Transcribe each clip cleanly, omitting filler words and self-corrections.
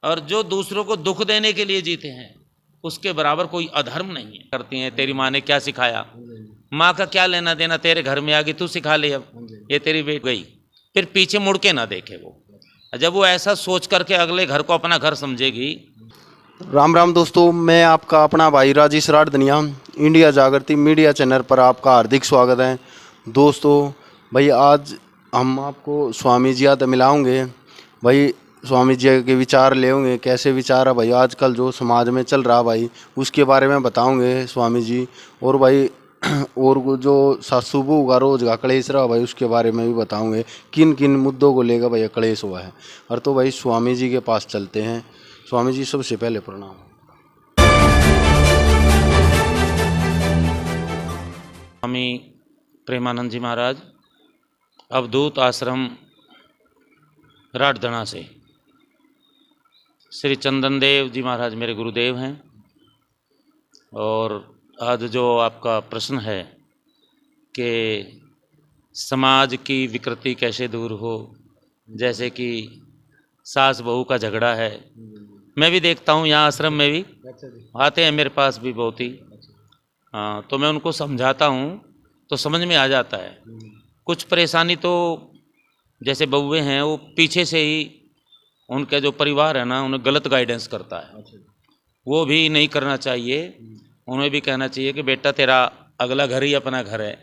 और जो दूसरों को दुख देने के लिए जीते हैं उसके बराबर कोई अधर्म नहीं है। करती हैं तेरी माँ ने क्या सिखाया, माँ का क्या लेना देना, तेरे घर में आ गई तू सिखा ले, अब ये तेरी बेटी गई, फिर पीछे मुड़ के ना देखे वो। जब वो ऐसा सोच करके अगले घर को अपना घर समझेगी। राम राम दोस्तों, मैं आपका अपना भाई राजेश राठधनिया इंडिया जागृति मीडिया चैनल पर आपका हार्दिक स्वागत है। दोस्तों भाई, आज हम आपको स्वामी जी आते मिलाओगे भाई, स्वामी जी के विचार लेंगे, कैसे विचार है भाई आजकल जो समाज में चल रहा भाई उसके बारे में बताओगे स्वामी जी। और भाई और वो जो सासू बहू का रोज का क्लेश रहा भाई उसके बारे में भी बताओगे, किन किन मुद्दों को लेकर भाई क्लेश हुआ है। और तो भाई स्वामी जी के पास चलते हैं। स्वामी जी सबसे पहले प्रणाम। स्वामी प्रेमानंद जी महाराज, अवधूत आश्रम राठधना से। श्री चंदन देव जी महाराज मेरे गुरुदेव हैं। और आज जो आपका प्रश्न है कि समाज की विकृति कैसे दूर हो, जैसे कि सास बहू का झगड़ा है, मैं भी देखता हूँ यहाँ आश्रम में भी आते हैं मेरे पास भी बहुत ही। हाँ, तो मैं उनको समझाता हूँ तो समझ में आ जाता है। कुछ परेशानी तो जैसे बहुए हैं वो पीछे से ही उनका जो परिवार है ना उन्हें गलत गाइडेंस करता है, वो भी नहीं करना चाहिए। उन्हें भी कहना चाहिए कि बेटा तेरा अगला घर ही अपना घर है।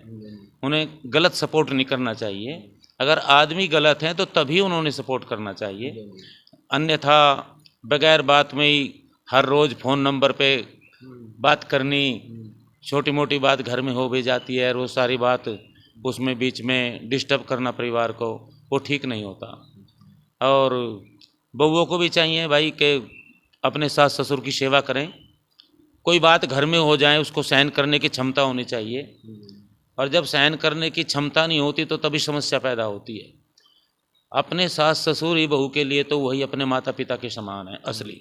उन्हें गलत सपोर्ट नहीं करना चाहिए। अगर आदमी गलत हैं तो तभी उन्होंने सपोर्ट करना चाहिए, अन्यथा बगैर बात में ही हर रोज़ फ़ोन नंबर पे बात करनी, छोटी मोटी बात घर में हो भी जाती है, रोज़ सारी बात उसमें बीच में डिस्टर्ब करना परिवार को, वो ठीक नहीं होता। और बहुओं को भी चाहिए भाई कि अपने सास ससुर की सेवा करें। कोई बात घर में हो जाए उसको सहन करने की क्षमता होनी चाहिए, और जब सहन करने की क्षमता नहीं होती तो तभी समस्या पैदा होती है। अपने सास ससुर ही बहू के लिए तो वही अपने माता पिता के समान है असली।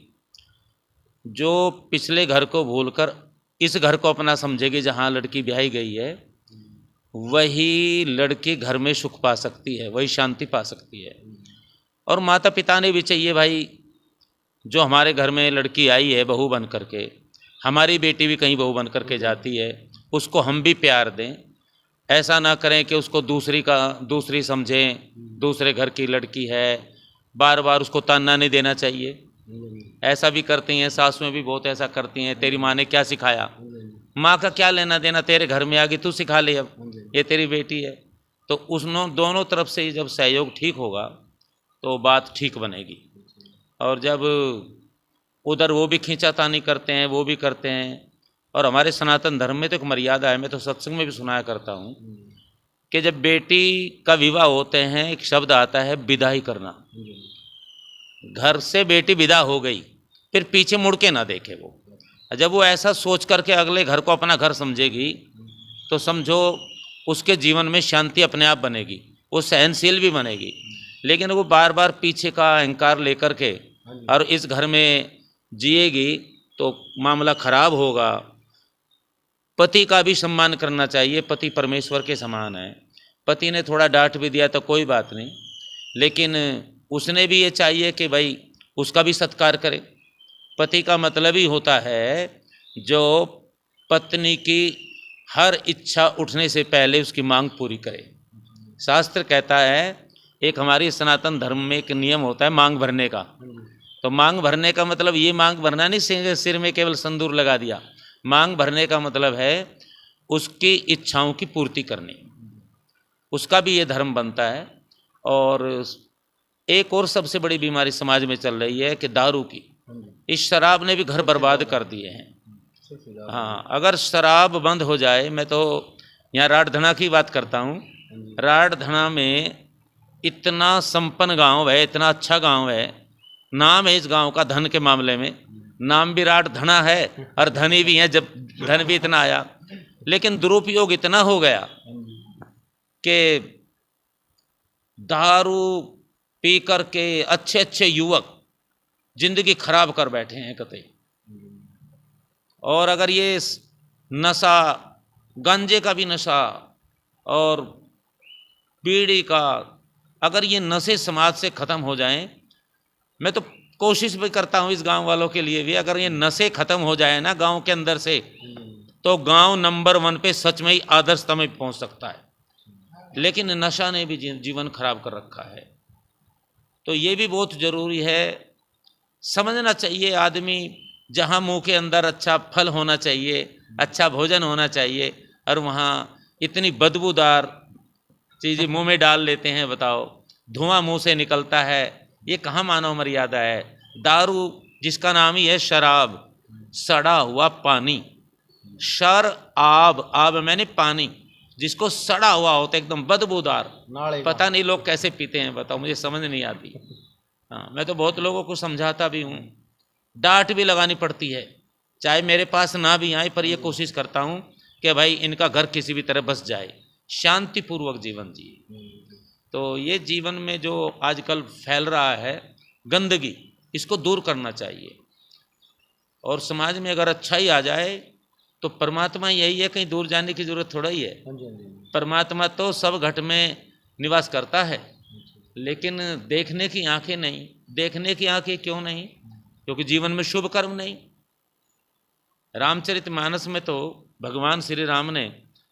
जो पिछले घर को भूलकर इस घर को अपना समझेगी जहाँ लड़की ब्याही गई है, वही लड़की घर में सुख पा सकती है, वही शांति पा सकती है। और माता पिता ने भी चाहिए भाई, जो हमारे घर में लड़की आई है बहू बन करके, हमारी बेटी भी कहीं बहू बन करके जाती है, उसको हम भी प्यार दें। ऐसा ना करें कि उसको दूसरी समझें, दूसरे घर की लड़की है, बार बार उसको ताना नहीं देना चाहिए। ऐसा भी करती हैं सासुएं भी बहुत ऐसा करती हैं, तेरी माँ ने क्या सिखाया, माँ का क्या लेना देना, तेरे घर में आ गई तू सिखा ले, अब ये तेरी बेटी है। तो उसनों दोनों तरफ से जब सहयोग ठीक होगा तो बात ठीक बनेगी। और जब उधर वो भी खींचातानी करते हैं, वो भी करते हैं। और हमारे सनातन धर्म में तो एक मर्यादा है, मैं तो सत्संग में भी सुनाया करता हूँ कि जब बेटी का विवाह होते हैं एक शब्द आता है विदाई करना। घर से बेटी विदा हो गई, फिर पीछे मुड़ के ना देखे वो। जब वो ऐसा सोच करके अगले घर को अपना घर समझेगी तो समझो उसके जीवन में शांति अपने आप बनेगी, वो सहनशील भी बनेगी। लेकिन वो बार बार पीछे का अहंकार लेकर के और इस घर में जिएगी तो मामला खराब होगा। पति का भी सम्मान करना चाहिए, पति परमेश्वर के समान है। पति ने थोड़ा डांट भी दिया तो कोई बात नहीं, लेकिन उसने भी ये चाहिए कि भाई उसका भी सत्कार करे। पति का मतलब ही होता है जो पत्नी की हर इच्छा उठने से पहले उसकी मांग पूरी करे। शास्त्र कहता है, एक हमारी सनातन धर्म में एक नियम होता है मांग भरने का। तो मांग भरने का मतलब ये मांग भरना नहीं सिर में केवल संदूर लगा दिया। मांग भरने का मतलब है उसकी इच्छाओं की पूर्ति करनी, उसका भी ये धर्म बनता है। और एक और सबसे बड़ी बीमारी समाज में चल रही है कि दारू की। इस शराब ने भी घर बर्बाद कर दिए हैं। हाँ, अगर शराब बंद हो जाए, मैं तो यहाँ राठधना की बात करता हूँ। राठधना में इतना संपन्न गांव है, इतना अच्छा गांव है, नाम है इस गांव का धन के मामले में, नाम भी राठधना है और धनी भी है, जब धन भी इतना आया। लेकिन दुरुपयोग इतना हो गया कि दारू पी करके अच्छे अच्छे युवक जिंदगी खराब कर बैठे हैं कतई। और अगर ये नशा, गांजे का भी नशा और बीड़ी का, अगर ये नशे समाज से ख़त्म हो जाएं, मैं तो कोशिश भी करता हूँ इस गांव वालों के लिए भी, अगर ये नशे खत्म हो जाए ना गांव के अंदर से, तो गांव नंबर 1 पे सच में ही आदर्शता में पहुंच सकता है। लेकिन नशा ने भी जीवन खराब कर रखा है। तो ये भी बहुत जरूरी है, समझना चाहिए आदमी, जहाँ मुंह के अंदर अच्छा फल होना चाहिए, अच्छा भोजन होना चाहिए, और वहाँ इतनी बदबूदार चीज़ें मुंह में डाल लेते हैं। बताओ, धुआं मुंह से निकलता है, ये कहाँ मानव मर्यादा है। दारू जिसका नाम ही है शराब, सड़ा हुआ पानी, आब मैंने पानी, जिसको सड़ा हुआ होता है एकदम बदबूदार, पता नहीं लोग कैसे पीते हैं, बताओ, मुझे समझ नहीं आती। हाँ, मैं तो बहुत लोगों को समझाता भी हूँ, डांट भी लगानी पड़ती है, चाहे मेरे पास ना भी आए, पर ये कोशिश करता हूँ कि भाई इनका घर किसी भी तरह बस जाए, शांतिपूर्वक जीवन जिए। तो ये जीवन में जो आजकल फैल रहा है गंदगी, इसको दूर करना चाहिए। और समाज में अगर अच्छा ही आ जाए तो परमात्मा यही है, कहीं दूर जाने की जरूरत थोड़ा ही है। परमात्मा तो सब घट में निवास करता है, लेकिन देखने की आंखें नहीं। देखने की आंखें क्यों नहीं? क्योंकि जीवन में शुभ कर्म नहीं। रामचरितमानस में तो भगवान श्री राम ने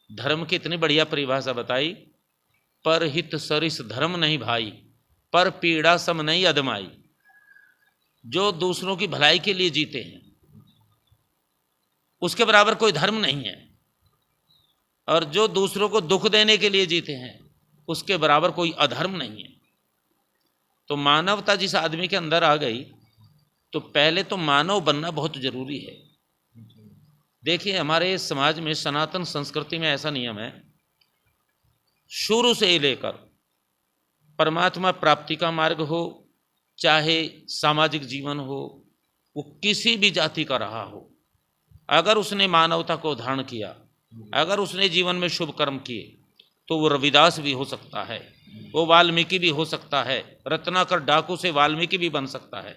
धर्म की इतनी बढ़िया परिभाषा बताई, पर हित सरिस धर्म नहीं भाई, पर पीड़ा सम नहीं अदमाई। जो दूसरों की भलाई के लिए जीते हैं उसके बराबर कोई धर्म नहीं है, और जो दूसरों को दुख देने के लिए जीते हैं उसके बराबर कोई अधर्म नहीं है। तो मानवता जिस आदमी के अंदर आ गई, तो पहले तो मानव बनना बहुत जरूरी है। देखिए, हमारे समाज में सनातन संस्कृति में ऐसा नियम है, शुरू से ही लेकर परमात्मा प्राप्ति का मार्ग हो, चाहे सामाजिक जीवन हो, वो किसी भी जाति का रहा हो, अगर उसने मानवता को धारण किया, अगर उसने जीवन में शुभ कर्म किए, तो वो रविदास भी हो सकता है, वो वाल्मीकि भी हो सकता है, रत्नाकर डाकू से वाल्मीकि भी बन सकता है,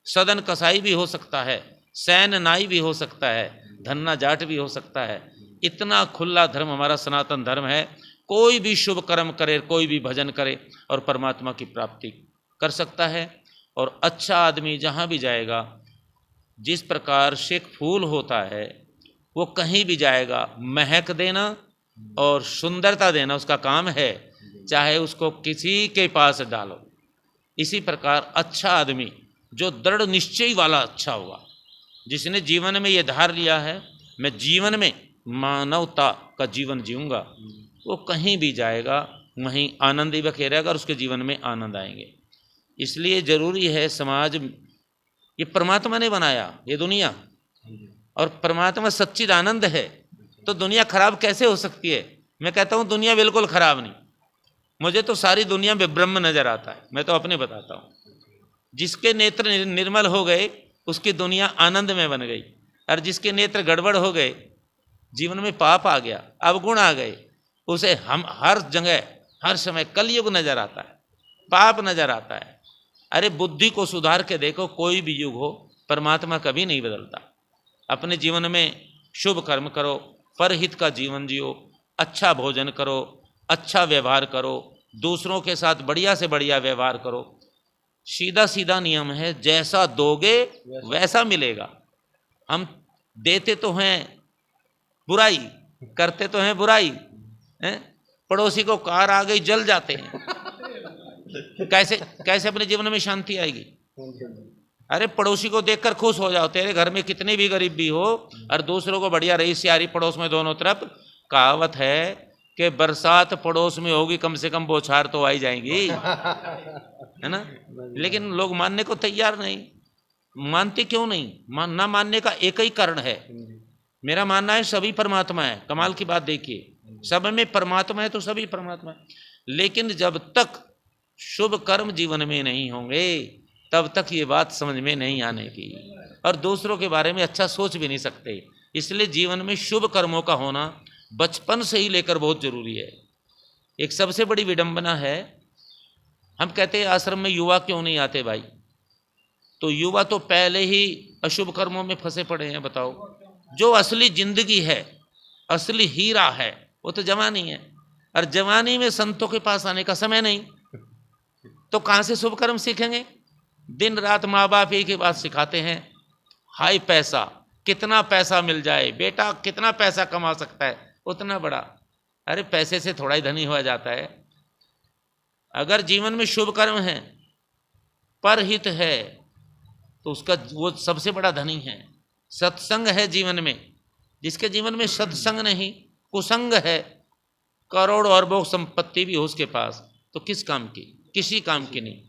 सदन कसाई भी हो सकता है, सैन नाई भी हो सकता है, धन्ना जाट भी हो सकता है। इतना खुला धर्म हमारा सनातन धर्म है। कोई भी शुभ कर्म करे, कोई भी भजन करे और परमात्मा की प्राप्ति कर सकता है। और अच्छा आदमी जहाँ भी जाएगा, जिस प्रकार से एक फूल होता है, वो कहीं भी जाएगा महक देना और सुंदरता देना उसका काम है, चाहे उसको किसी के पास डालो। इसी प्रकार अच्छा आदमी जो दृढ़ निश्चय वाला अच्छा होगा, जिसने जीवन में ये धार लिया है मैं जीवन में मानवता का जीवन जीऊंगा, वो कहीं भी जाएगा वहीं आनंद ही बखेरेगा और उसके जीवन में आनंद आएंगे। इसलिए जरूरी है, समाज ये परमात्मा ने बनाया ये दुनिया, और परमात्मा सच्चिदानंद है, तो दुनिया खराब कैसे हो सकती है? मैं कहता हूँ दुनिया बिल्कुल खराब नहीं, मुझे तो सारी दुनिया में ब्रह्म नजर आता है। मैं तो अपने बताता हूँ, जिसके नेत्र निर्मल हो गए उसकी दुनिया आनंद में बन गई, और जिसके नेत्र गड़बड़ हो गए, जीवन में पाप आ गया, अवगुण आ गए, उसे हम हर जगह हर समय कलयुग नजर आता है, पाप नजर आता है। अरे बुद्धि को सुधार के देखो, कोई भी युग हो परमात्मा कभी नहीं बदलता। अपने जीवन में शुभ कर्म करो, परहित का जीवन जियो, अच्छा भोजन करो, अच्छा व्यवहार करो, दूसरों के साथ बढ़िया से बढ़िया व्यवहार करो। सीधा सीधा नियम है, जैसा दोगे वैसा मिलेगा। हम देते तो हैं बुराई, करते तो हैं बुराई, हैं? पड़ोसी को कार आ गई जल जाते हैं। कैसे कैसे अपने जीवन में शांति आएगी? अरे पड़ोसी को देखकर खुश हो जाओ, तेरे घर में कितनी भी गरीब भी हो और दूसरों को बढ़िया रही सियारी पड़ोस में दोनों तरफ। कहावत है कि बरसात पड़ोस में होगी, कम से कम बौछार तो आई जाएंगी, है ना? लेकिन लोग मानने को तैयार नहीं। मानते क्यों नहीं? ना मानने का एक ही कारण है, मेरा मानना है सभी परमात्मा है। कमाल की बात देखिए, सब में परमात्मा है तो सभी परमात्मा है। लेकिन जब तक शुभ कर्म जीवन में नहीं होंगे तब तक ये बात समझ में नहीं आने की, और दूसरों के बारे में अच्छा सोच भी नहीं सकते। इसलिए जीवन में शुभ कर्मों का होना बचपन से ही लेकर बहुत जरूरी है। एक सबसे बड़ी विडंबना है, हम कहते हैं आश्रम में युवा क्यों नहीं आते भाई? तो युवा तो पहले ही अशुभ कर्मों में फंसे पड़े हैं। बताओ, जो असली जिंदगी है, असली हीरा है, वो तो जवानी है, और जवानी में संतों के पास आने का समय नहीं, तो कहाँ से शुभ कर्म सीखेंगे? दिन रात माँ बाप एक ही बात सिखाते हैं, हाई पैसा, कितना पैसा मिल जाए बेटा, कितना पैसा कमा सकता है उतना बड़ा। अरे पैसे से थोड़ा ही धनी हुआ जाता है। अगर जीवन में शुभ कर्म है, परहित है, तो उसका वो सबसे बड़ा धनी है। सत्संग है जीवन में, जिसके जीवन में सत्संग नहीं, कुसंग है, करोड़ अरबों संपत्ति भी हो उसके पास, तो किस काम की? किसी काम की नहीं।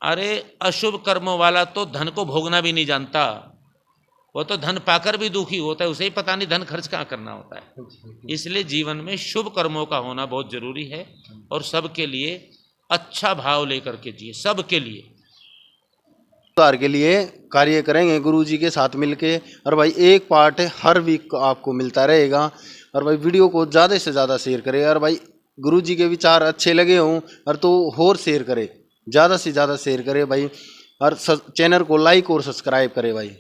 अरे अशुभ कर्मों वाला तो धन को भोगना भी नहीं जानता, वो तो धन पाकर भी दुखी होता है, उसे ही पता नहीं धन खर्च कहाँ करना होता है। इसलिए जीवन में शुभ कर्मों का होना बहुत जरूरी है, और सबके लिए अच्छा भाव लेकर के जिए, सबके लिए। सुधार के लिए कार्य करेंगे गुरुजी के साथ मिलके। और भाई एक पार्ट हर वीक आपको मिलता रहेगा। और भाई वीडियो को ज़्यादा से ज़्यादा शेयर करें। और भाई गुरुजी के विचार अच्छे लगे हों और तो और शेयर करें, ज़्यादा से ज़्यादा शेयर करें भाई। और चैनल को लाइक और सब्सक्राइब करें भाई।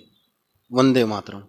वंदे मातरम।